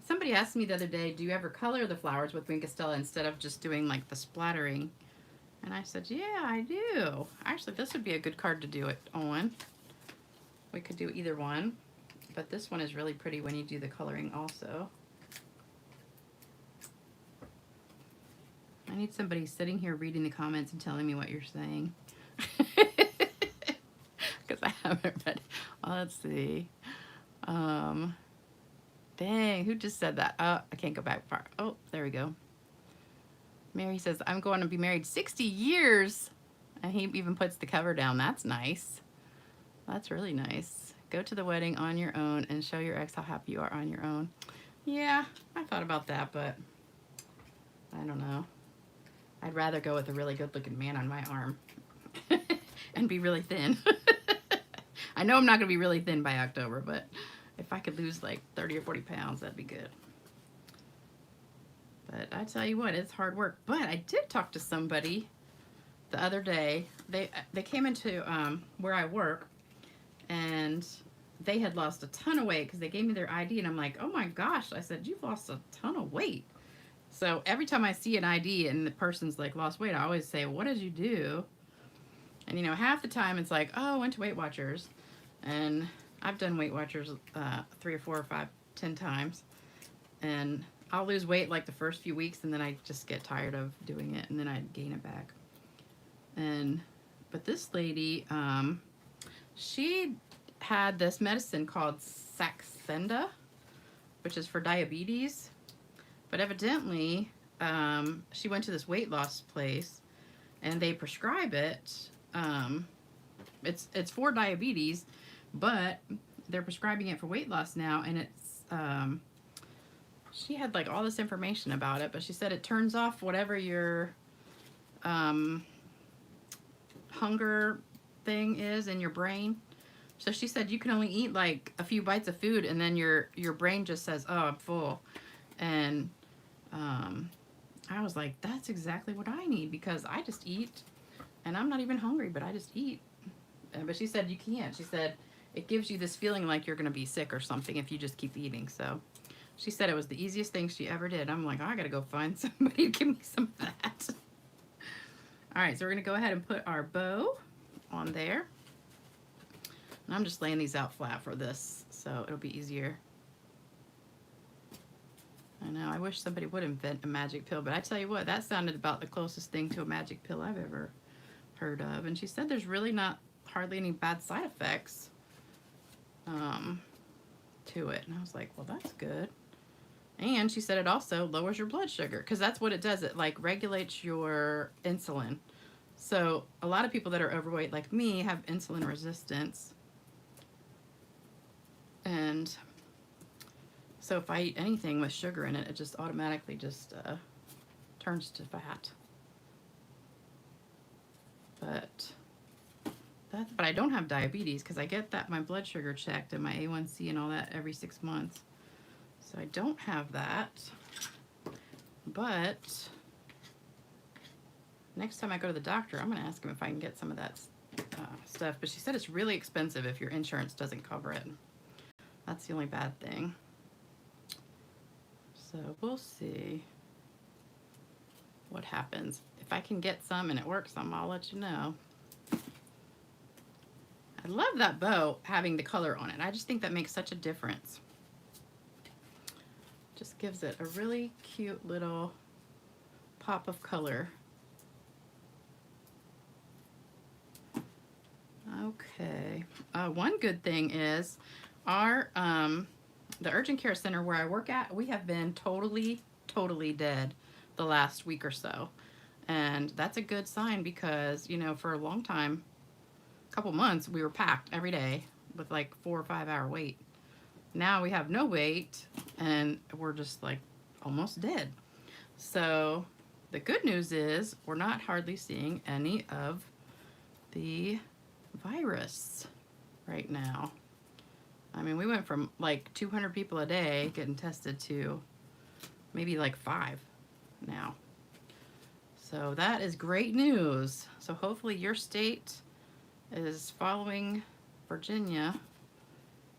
Somebody asked me the other day, do you ever color the flowers with Winkostella instead of just doing like the splattering? And I said, yeah, I do. Actually, this would be a good card to do it on. We could do either one, but this one is really pretty when you do the coloring also. I need somebody sitting here reading the comments and telling me what you're saying. Because I haven't read. Well, let's see. Dang, who just said that? I can't go back far. Oh, there we go. Mary says, I'm going to be married 60 years. And he even puts the cover down. That's nice. That's really nice. Go to the wedding on your own and show your ex how happy you are on your own. Yeah, I thought about that, but I don't know. I'd rather go with a really good looking man on my arm and be really thin. I know I'm not gonna be really thin by October, but if I could lose like 30 or 40 pounds, that'd be good. But I tell you what, it's hard work. But I did talk to somebody the other day. They came into where I work, and they had lost a ton of weight because they gave me their ID, and I'm like, oh my gosh. I said, you've lost a ton of weight. So every time I see an ID and the person's like lost weight, I always say, what did you do? And you know, half the time it's like, oh, I went to Weight Watchers. And I've done Weight Watchers 3 or 4 or 5, 10 times. And I'll lose weight like the first few weeks, and then I just get tired of doing it, and then I gain it back. But this lady, she had this medicine called Saxenda, which is for diabetes. But evidently, she went to this weight loss place, and they prescribe it. It's for diabetes, but they're prescribing it for weight loss now, and it's she had like all this information about it, but she said it turns off whatever your hunger thing is in your brain. So she said you can only eat like a few bites of food, and then your brain just says, oh, I'm full. And I was like, that's exactly what I need, because I just eat and I'm not even hungry, but I just eat. But she said you can't. She said it gives you this feeling like you're going to be sick or something if you just keep eating. So she said it was the easiest thing she ever did. I'm like, oh, I got to go find somebody to give me some of that. All right, so we're going to go ahead and put our bow on there. And I'm just laying these out flat for this, so it'll be easier. I know, I wish somebody would invent a magic pill, but I tell you what, that sounded about the closest thing to a magic pill I've ever heard of. And she said there's really not hardly any bad side effects to it. And I was like, well, that's good. And she said it also lowers your blood sugar, because that's what it does. It like regulates your insulin. So a lot of people that are overweight like me have insulin resistance. And so if I eat anything with sugar in it, it just automatically just turns to fat. But I don't have diabetes because I get that my blood sugar checked and my A1C and all that every 6 months. So I don't have that. But next time I go to the doctor, I'm going to ask him if I can get some of that stuff. But she said it's really expensive if your insurance doesn't cover it. That's the only bad thing. So we'll see what happens. If I can get some and it works, I'll let you know. I love that bow having the color on it. I just think that makes such a difference. Just gives it a really cute little pop of color. Okay. One good thing is our the urgent care center where I work at, we have been totally dead the last week or so. And that's a good sign because, you know, for a long time, a couple months, we were packed every day with like 4 or 5 hour wait. Now we have no wait and we're just like almost dead. So the good news is we're not hardly seeing any of the virus right now. I mean, we went from like 200 people a day getting tested to maybe like 5 now. So that is great news. So hopefully your state is following Virginia,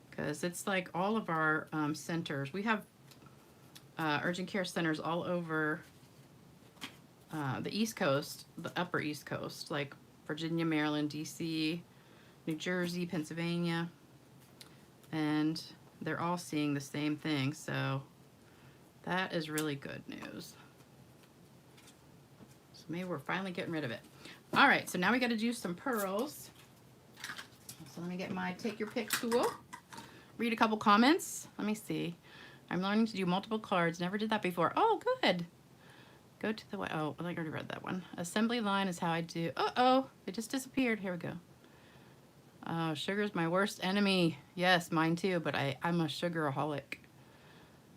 because it's like all of our centers. We have urgent care centers all over the East Coast, the upper East Coast, like Virginia, Maryland, DC, New Jersey, Pennsylvania, and they're all seeing the same thing. So that is really good news. So maybe we're finally getting rid of it. All right, so now we got to do some pearls. So let me get my take your pick tool. Read a couple comments. Let me see. I'm learning to do multiple cards. Never did that before. Oh, good. Go to the, oh, I already read that one. Assembly line is how I do. Uh-oh, it just disappeared. Here we go. Oh, sugar's my worst enemy. Yes, mine too, but I'm a sugaraholic.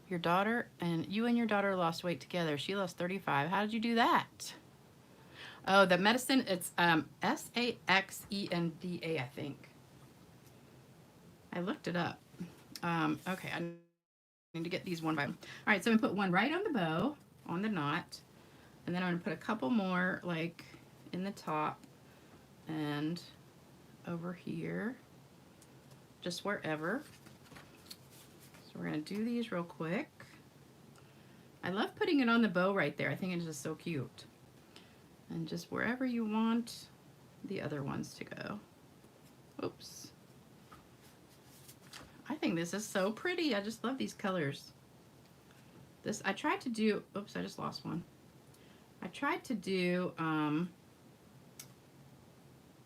Your daughter and your daughter lost weight together. She lost 35. How did you do that? Oh, the medicine, it's Saxenda, I think. I looked it up. Okay, I need to get these one by one. All right, so I'm gonna put one right on the bow, on the knot, and then I'm gonna put a couple more like in the top and over here, just wherever. So we're gonna do these real quick. I love putting it on the bow right there. I think it's just so cute. And just wherever you want the other ones to go. Oops. I think this is so pretty. I just love these colors. This, I tried to do, oops, I just lost one. I tried to do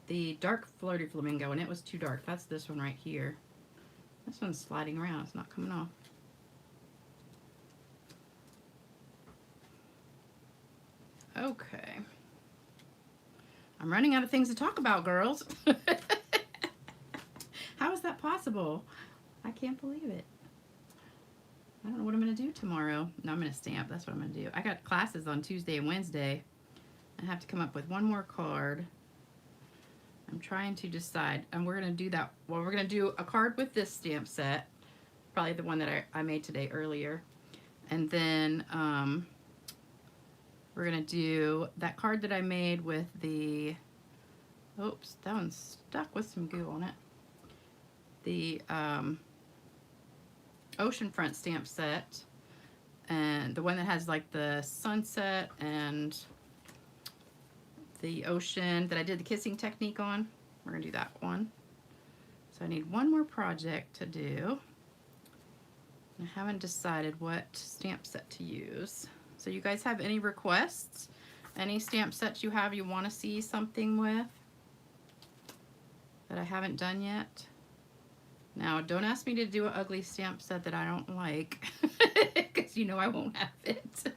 the dark flirty flamingo and it was too dark. That's this one right here. This one's sliding around, it's not coming off. Okay. I'm running out of things to talk about, girls. How is that possible? I can't believe it. I don't know what I'm going to do tomorrow. No, I'm going to stamp. That's what I'm going to do. I got classes on Tuesday and Wednesday. I have to come up with one more card. I'm trying to decide. And we're going to do that. Well, we're going to do a card with this stamp set. Probably the one that I made today earlier. And then we're going to do that card that I made with the... Oops, that one's stuck with some goo on it. The oceanfront stamp set, and the one that has like the sunset and the ocean that I did the kissing technique on. We're gonna do that one. So I need one more project to do. I haven't decided what stamp set to use. So you guys have any requests? Any stamp sets you have you want to see something with that I haven't done yet? Now, don't ask me to do an ugly stamp set that I don't like, because you know I won't have it.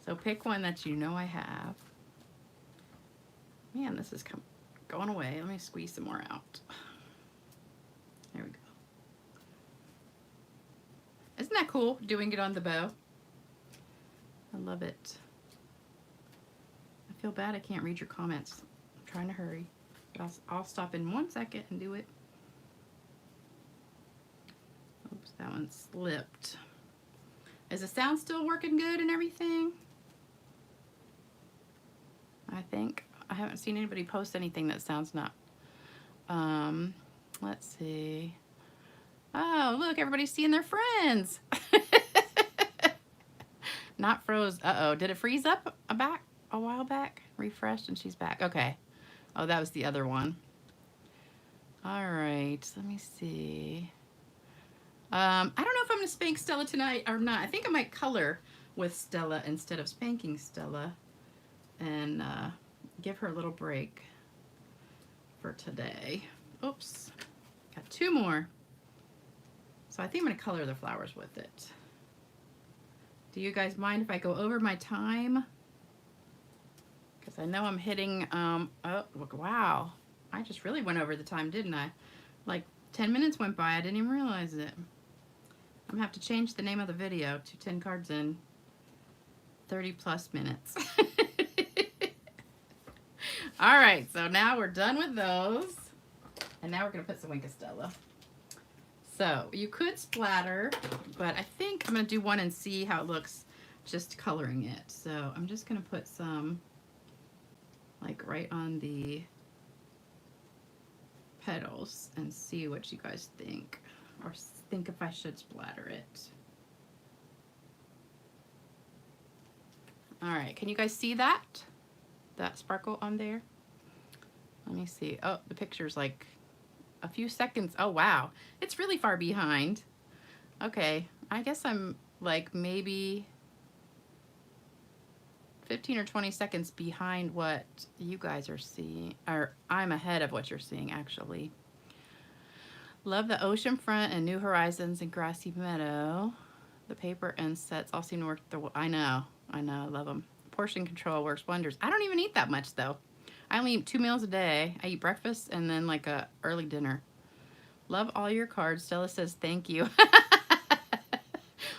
So pick one that you know I have. Man, this is going away. Let me squeeze some more out. There we go. Isn't that cool, doing it on the bow? I love it. I feel bad I can't read your comments. I'm trying to hurry. But I'll stop in 1 second and do it. Oops, that one slipped. Is the sound still working good and everything? I think. I haven't seen anybody post anything that sounds not. Let's see. Oh, look, everybody's seeing their friends. Not froze. Uh-oh, did it freeze up a while back? Refreshed and she's back. Okay. Oh, that was the other one. All right, let me see. I don't know if I'm gonna spank Stella tonight or not. I think I might color with Stella instead of spanking Stella and give her a little break for today. Oops, got 2 more. So I think I'm gonna color the flowers with it. Do you guys mind if I go over my time? Because I know I'm hitting, oh, wow. I just really went over the time, didn't I? Like 10 minutes went by, I didn't even realize it. I'm gonna have to change the name of the video to 10 cards in 30 plus minutes. All right, so now we're done with those. And now we're gonna put some Wink of Stella. So you could splatter, but I think I'm gonna do one and see how it looks just coloring it. So I'm just gonna put some like right on the petals and see what you guys think, or think if I should splatter it. All right, can you guys see that sparkle on there? Let me see. Oh, the picture's like a few seconds. Oh wow, it's really far behind. Okay, I guess I'm like maybe 15 or 20 seconds behind what you guys are seeing, or I'm ahead of what you're seeing actually. Love the ocean front and New Horizons and Grassy Meadow. The paper and sets all seem to work. I know, I love them. Portion control works wonders. I don't even eat that much though. I only eat 2 meals a day. I eat breakfast and then like a early dinner. Love all your cards. Stella says thank you.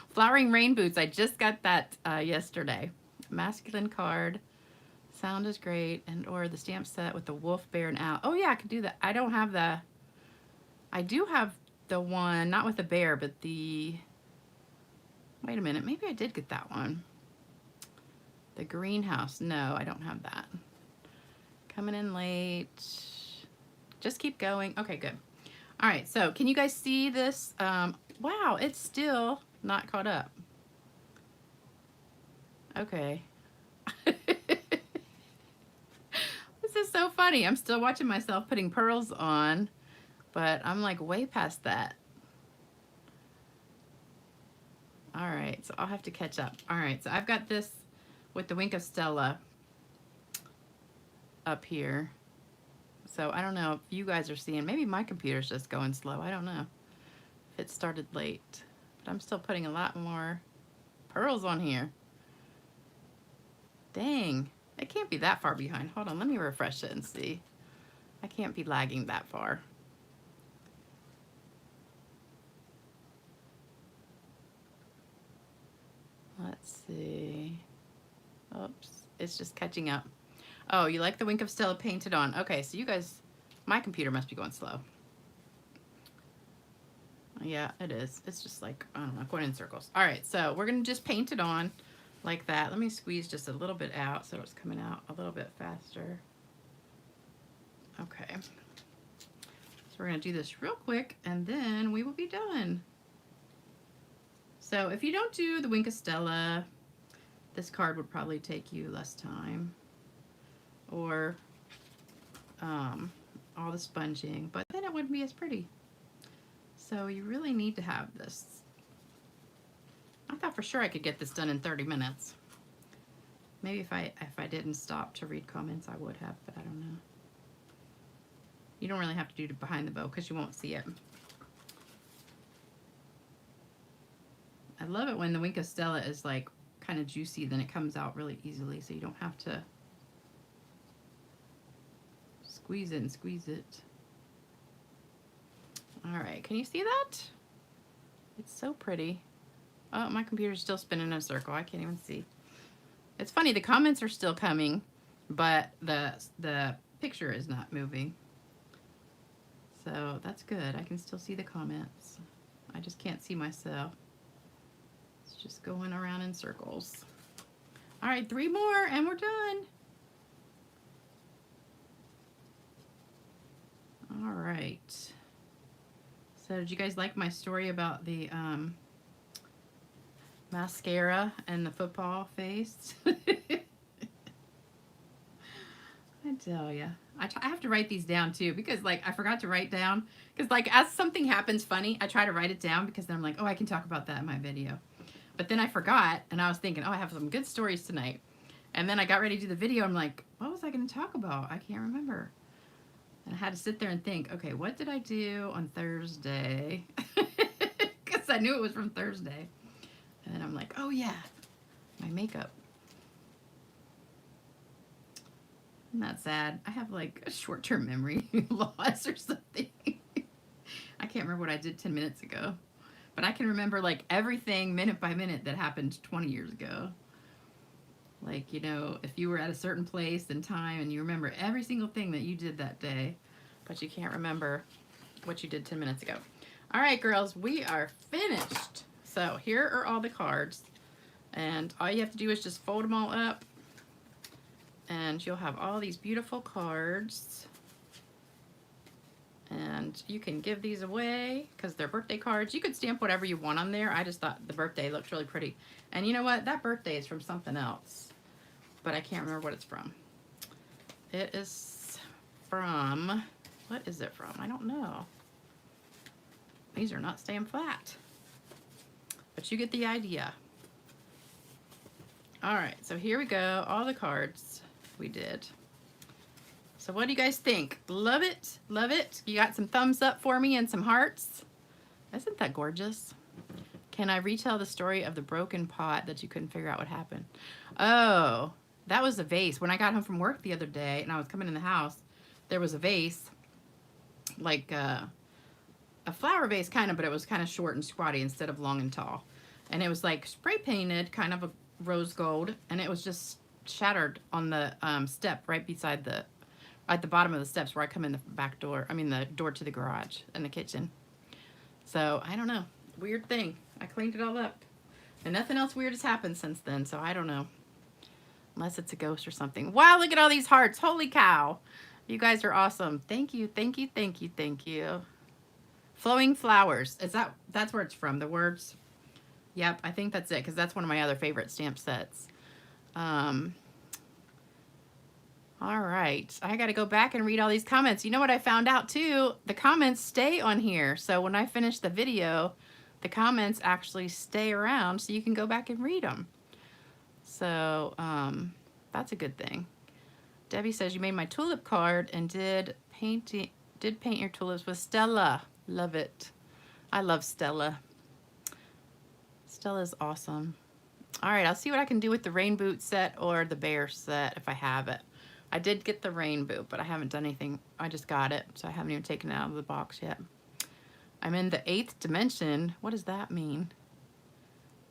Flowering rain boots. I just got that yesterday. Masculine card. Sound is great. And or the stamp set with the wolf, bear, and owl. Oh yeah, I could do that. I don't have the. I do have the one, not with the bear, but the. Wait a minute. Maybe I did get that one. The greenhouse. No, I don't have that. Coming in late. Just keep going. Okay, good. All right, so can you guys see this? Wow, it's still not caught up. Okay. This is so funny. I'm still watching myself putting pearls on, but I'm like way past that. All right, so I'll have to catch up. All right, so I've got this with the Wink of Stella up here. So I don't know if you guys are seeing, maybe my computer's just going slow. I don't know if it started late, but I'm still putting a lot more pearls on here. Dang, it can't be that far behind. Hold on, let me refresh it and see. I can't be lagging that far. Let's see. Oops, it's just catching up. Oh, you like the Wink of Stella painted on. Okay, so you guys, my computer must be going slow. Yeah, it is. It's just like, I don't know, going in circles. All right, so we're gonna just paint it on like that. Let me squeeze just a little bit out so it's coming out a little bit faster. Okay. So we're gonna do this real quick and then we will be done. So if you don't do the Wink of Stella, this card would probably take you less time, or all the sponging, but then it wouldn't be as pretty. So you really need to have this. I thought for sure I could get this done in 30 minutes. Maybe if I didn't stop to read comments, I would have, but I don't know. You don't really have to do it behind the bow because you won't see it. I love it when the Wink of Stella is like kind of juicy, then it comes out really easily, so you don't have to squeeze it and squeeze it. All right, can you see that? It's so pretty. Oh, my computer's still spinning in a circle. I can't even see. It's funny, the comments are still coming, but the picture is not moving. So that's good. I can still see the comments. I just can't see myself. It's just going around in circles. All right, 3 more and we're done. All right. So did you guys like my story about the mascara and the football face? I tell ya. I have to write these down too, because like I forgot to write down, because like as something happens funny, I try to write it down because then I'm like, oh, I can talk about that in my video. But then I forgot, and I was thinking, oh, I have some good stories tonight. And then I got ready to do the video. I'm like, what was I going to talk about? I can't remember. And I had to sit there and think, okay, what did I do on Thursday? Because I knew it was from Thursday. And then I'm like, oh yeah, my makeup. Isn't that sad? I have like a short-term memory loss or something. I can't remember what I did 10 minutes ago. But I can remember like everything minute by minute that happened 20 years ago. Like, you know, if you were at a certain place and time and you remember every single thing that you did that day, but you can't remember what you did 10 minutes ago. All right, girls, we are finished. So here are all the cards. And all you have to do is just fold them all up. And you'll have all these beautiful cards. And you can give these away because they're birthday cards. You could stamp whatever you want on there. I just thought the birthday looked really pretty. And you know what? That birthday is from something else. But I can't remember what it's from. It is from... What is it from? I don't know. These are not staying flat. But you get the idea. Alright, so here we go. All the cards we did. So what do you guys think? Love it? Love it? You got some thumbs up for me and some hearts? Isn't that gorgeous? Can I retell the story of the broken pot that you couldn't figure out what happened? Oh, that was a vase. When I got home from work the other day and I was coming in the house, there was a vase, like a flower vase kind of, but it was kind of short and squatty instead of long and tall. And it was like spray painted, kind of a rose gold, and it was just shattered on the step right beside at the bottom of the steps where I come in the back door. I mean the door to the garage and the kitchen. So I don't know, weird thing. I cleaned it all up and nothing else weird has happened since then. So I don't know, unless it's a ghost or something. Wow, look at all these hearts. Holy cow. You guys are awesome. Thank you, thank you, thank you, thank you. Flowing flowers. That's where it's from, the words? Yep, I think that's it, because that's one of my other favorite stamp sets. All right, I got to go back and read all these comments. You know what I found out too? The comments stay on here. So when I finish the video, the comments actually stay around so you can go back and read them. So that's a good thing. Debbie says you made my tulip card and did paint your tulips with Stella. Love it. I love Stella. Stella's awesome. All right, I'll see what I can do with the rain boot set or the bear set if I have it. I did get the rain boot, but I haven't done anything. I just got it, so I haven't even taken it out of the box yet. I'm in the 8th dimension. What does that mean?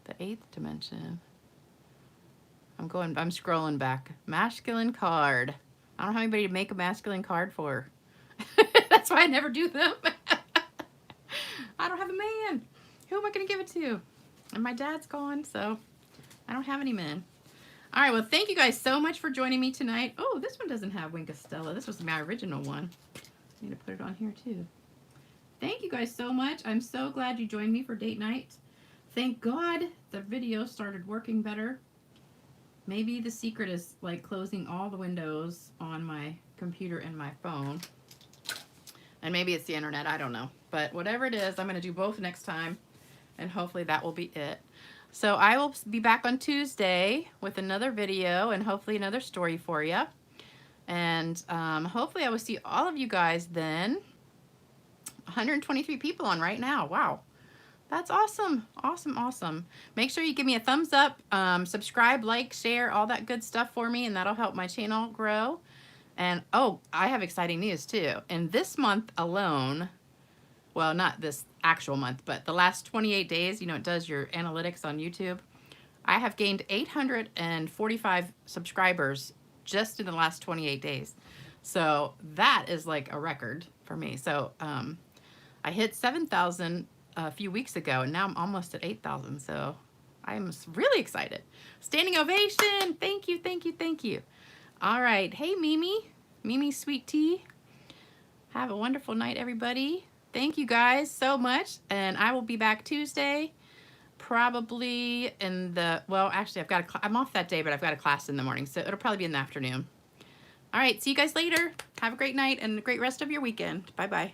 The 8th dimension. I'm scrolling back. Masculine card. I don't have anybody to make a masculine card for. That's why I never do them. I don't have a man. Who am I going to give it to? And my dad's gone, so I don't have any men. All right, well, thank you guys so much for joining me tonight. Oh, this one doesn't have Wink of Stella. This was my original one. I need to put it on here, too. Thank you guys so much. I'm so glad you joined me for date night. Thank God the video started working better. Maybe the secret is like closing all the windows on my computer and my phone. And maybe it's the internet, I don't know. But whatever it is, I'm going to do both next time. And hopefully that will be it. So I will be back on Tuesday with another video and hopefully another story for you. And hopefully I will see all of you guys then. 123 people on right now. Wow. That's awesome. Awesome, awesome. Make sure you give me a thumbs up, subscribe, like, share, all that good stuff for me, and that'll help my channel grow. And oh, I have exciting news too. In this month alone, well, not this actual month, but the last 28 days, you know, it does your analytics on YouTube. I have gained 845 subscribers just in the last 28 days. So that is like a record for me. So I hit 7,000 a few weeks ago, and now I'm almost at 8,000. So I'm really excited. Standing ovation. Thank you, thank you, thank you. All right. Hey, Mimi Sweet Tea. Have a wonderful night, everybody. Thank you guys so much. And I will be back Tuesday, probably in the, well, actually, I'm off that day, but I've got a class in the morning, so it'll probably be in the afternoon. All right. See you guys later. Have a great night and a great rest of your weekend. Bye-bye.